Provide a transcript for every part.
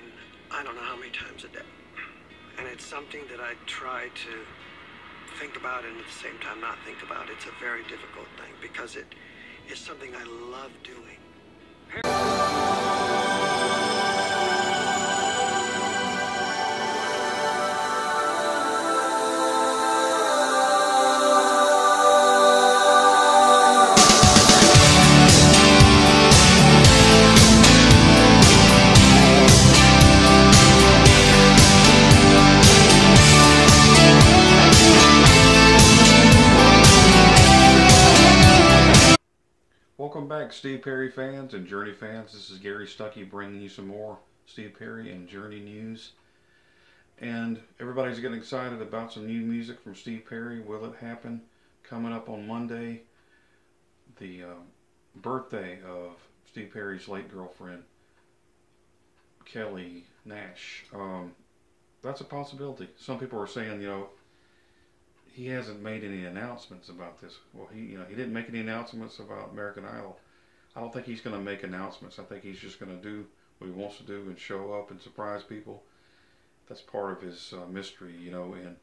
line I don't know how many times a day. And it's something that I try to think about and at the same time not think about. It's a very difficult thing because it is something I love doing. Welcome back, Steve Perry fans and Journey fans. This is Gary Stuckey bringing you some more Steve Perry and Journey news. And everybody's getting excited about some new music from Steve Perry. Will it happen? Coming up on Monday, the birthday of Steve Perry's late girlfriend, Kelly Nash. That's a possibility. Some people are saying, he hasn't made any announcements about this. Well, he didn't make any announcements about American Idol. I don't think he's going to make announcements. I think he's just going to do what he wants to do and show up and surprise people. That's part of his mystery, and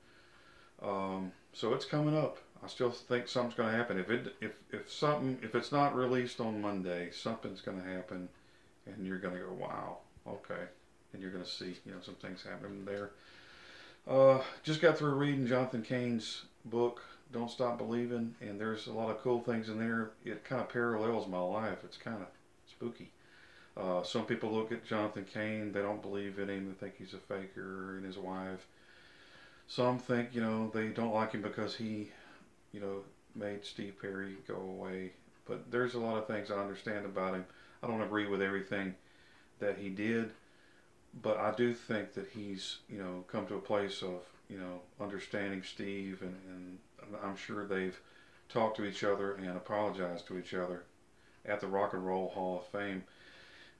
so it's coming up. I still think something's going to happen. If it's not released on Monday, something's going to happen, and you're going to go, wow, okay, and you're going to see, some things happening there. Just got through reading Jonathan Cain's book, Don't Stop Believing, and there's a lot of cool things in there. It kind of parallels my life. It's kind of spooky. Some people look at Jonathan Cain, they don't believe in him, they think he's a faker and his wife. Some think, they don't like him because he, made Steve Perry go away. But there's a lot of things I understand about him. I don't agree with everything that he did. But I do think that he's, come to a place of, understanding Steve, and I'm sure they've talked to each other and apologized to each other at the Rock and Roll Hall of Fame,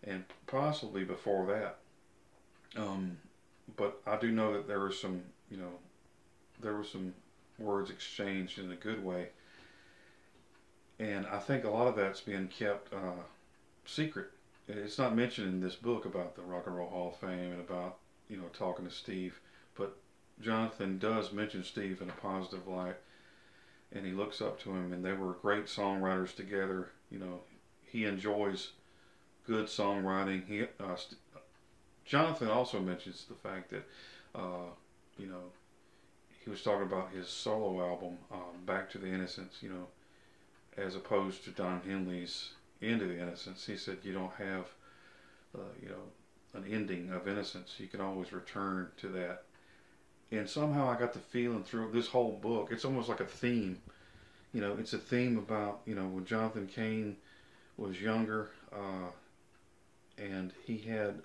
and possibly before that. But I do know that there were some, words exchanged in a good way, and I think a lot of that's being kept secret. It's not mentioned in this book about the Rock and Roll Hall of Fame and about, talking to Steve, but Jonathan does mention Steve in a positive light, and he looks up to him, and they were great songwriters together. He enjoys good songwriting. Jonathan also mentions the fact that, he was talking about his solo album, Back to the Innocence, as opposed to Don Henley's Into the Innocence. He said you don't have an ending of innocence. You can always return to that. And somehow I got the feeling through this whole book, it's almost like a theme. It's a theme about, when Jonathan Cain was younger, and he had,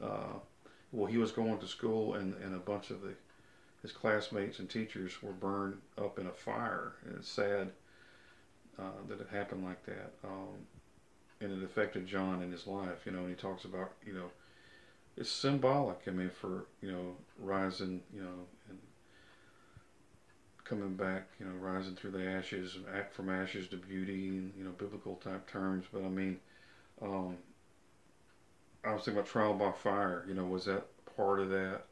he was going to school, and a bunch of his classmates and teachers were burned up in a fire. And it's sad that it happened like that. And it affected John in his life, and he talks about, it's symbolic, for, rising, and coming back, rising through the ashes, from ashes to beauty, and, biblical type terms. But I was thinking about trial by fire, was that part of that?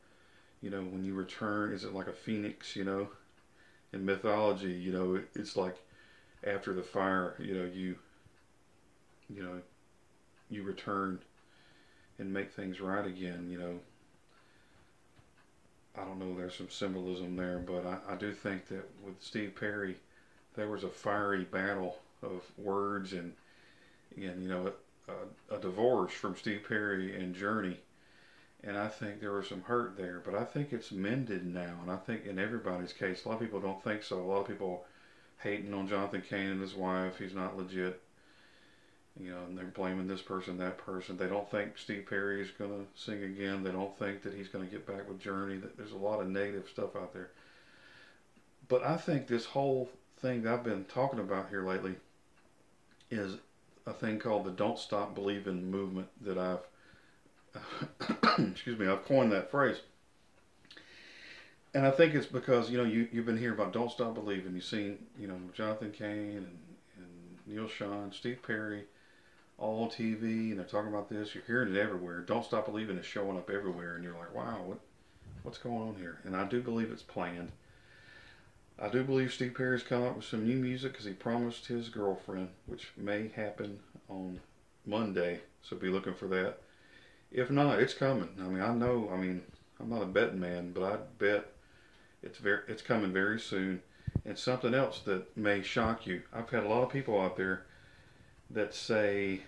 When you return, is it like a phoenix, in mythology, it's like after the fire, you return and make things right again, I don't know, there's some symbolism there, but I do think that with Steve Perry, there was a fiery battle of words, and a divorce from Steve Perry and Journey, and I think there was some hurt there, but I think it's mended now, and I think in everybody's case, a lot of people don't think so. A lot of people hating on Jonathan Cain and his wife, he's not legit. And they're blaming this person, that person. They don't think Steve Perry is going to sing again. They don't think that he's going to get back with Journey. There's a lot of negative stuff out there. But I think this whole thing that I've been talking about here lately is a thing called the Don't Stop Believing movement that I've coined that phrase. And I think it's because, you've been hearing about Don't Stop Believing. You've seen, Jonathan Cain and Neal Schon, Steve Perry, all on TV, and they're talking about this. You're hearing it everywhere. Don't Stop Believing is showing up everywhere, and you're like, wow, what's going on here? And I do believe it's planned. I do believe Steve Perry's come up with some new music because he promised his girlfriend, which may happen on Monday, so be looking for that. If not, it's coming. I mean, I know. I mean, I'm not a betting man, but I bet it's coming very soon. And something else that may shock you. I've had a lot of people out there that say,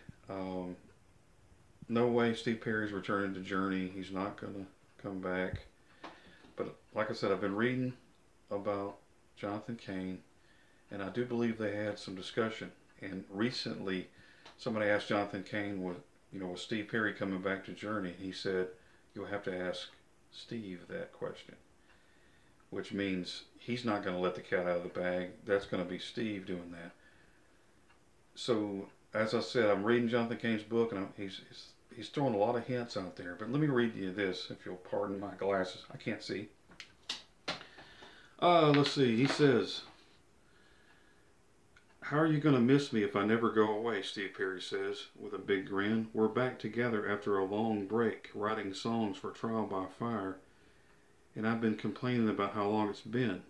no way Steve Perry's returning to Journey. He's not going to come back. But like I said, I've been reading about Jonathan Cain, and I do believe they had some discussion. And recently, somebody asked Jonathan Cain, was Steve Perry coming back to Journey? He said, you'll have to ask Steve that question, which means he's not going to let the cat out of the bag. That's going to be Steve doing that. So, as I said, I'm reading Jonathan Cain's book, and he's throwing a lot of hints out there. But let me read you this, if you'll pardon my glasses. I can't see. Let's see. He says, how are you going to miss me if I never go away, Steve Perry says, with a big grin. We're back together after a long break, writing songs for Trial by Fire, and I've been complaining about how long it's been.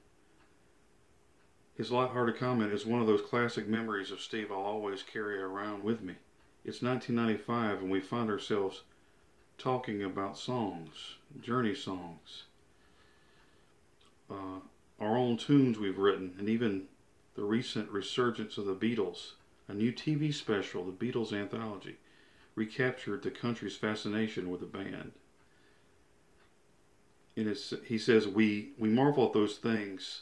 His lighthearted comment is one of those classic memories of Steve I'll always carry around with me. It's 1995, and we find ourselves talking about songs, Journey songs, our own tunes we've written, and even the recent resurgence of the Beatles. A new TV special, The Beatles Anthology, recaptured the country's fascination with the band. And he says, we marvel at those things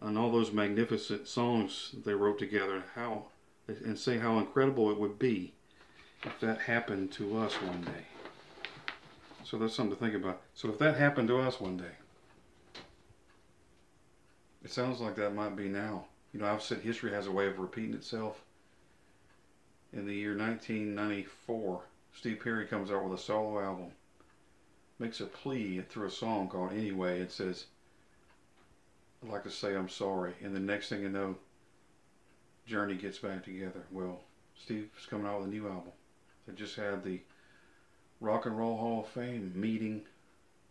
and all those magnificent songs they wrote together, and say how incredible it would be if that happened to us one day. So that's something to think about. So if that happened to us one day, it sounds like that might be now. I've said history has a way of repeating itself. In the year 1994, Steve Perry comes out with a solo album, makes a plea through a song called Anyway. It says, I'd like to say I'm sorry. And the next thing you know, Journey gets back together. Well, Steve's coming out with a new album. They just had the Rock and Roll Hall of Fame meeting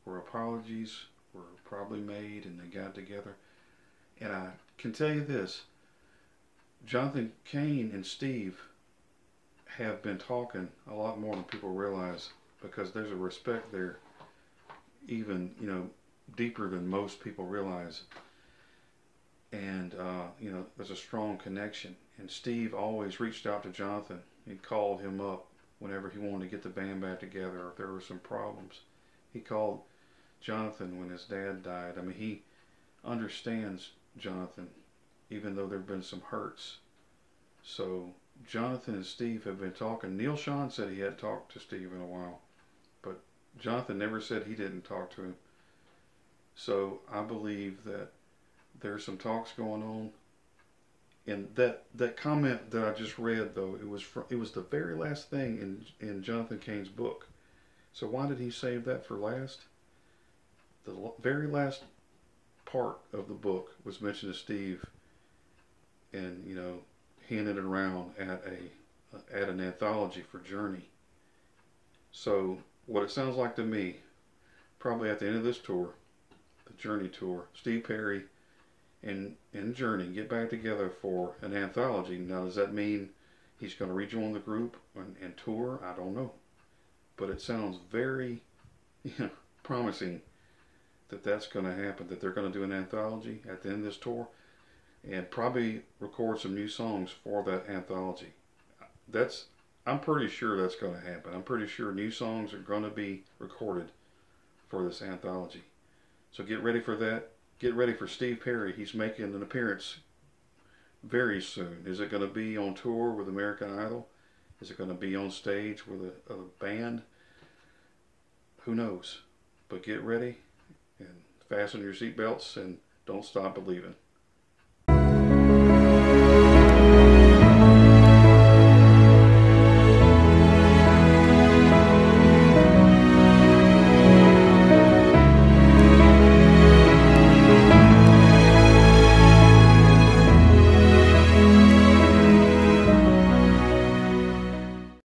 where apologies were probably made and they got together. And I can tell you this, Jonathan Cain and Steve have been talking a lot more than people realize, because there's a respect there, even, deeper than most people realize. And, there's a strong connection. And Steve always reached out to Jonathan and called him up whenever he wanted to get the band back together, or if there were some problems. He called Jonathan when his dad died. I mean, he understands Jonathan, even though there have been some hurts. So Jonathan and Steve have been talking. Neil Sean said he had talked to Steve in a while, but Jonathan never said he didn't talk to him. So I believe that there's some talks going on. And that comment that I just read, though, it was the very last thing in Jonathan Cain's book. So why did he save that for last? The very last part of the book was mentioned to Steve, and handed it around at an anthology for Journey. So what it sounds like to me, probably at the end of this tour, the Journey tour, Steve Perry and Journey get back together for an anthology. Now, does that mean he's going to rejoin the group and tour? I don't know, but it sounds very promising that that's going to happen, that they're going to do an anthology at the end of this tour and probably record some new songs for that anthology. I'm pretty sure that's going to happen. I'm pretty sure new songs are going to be recorded for this anthology. So get ready for that. Get ready for Steve Perry. He's making an appearance very soon. Is it going to be on tour with American Idol? Is it going to be on stage with a band? Who knows? But get ready and fasten your seatbelts and don't stop believing.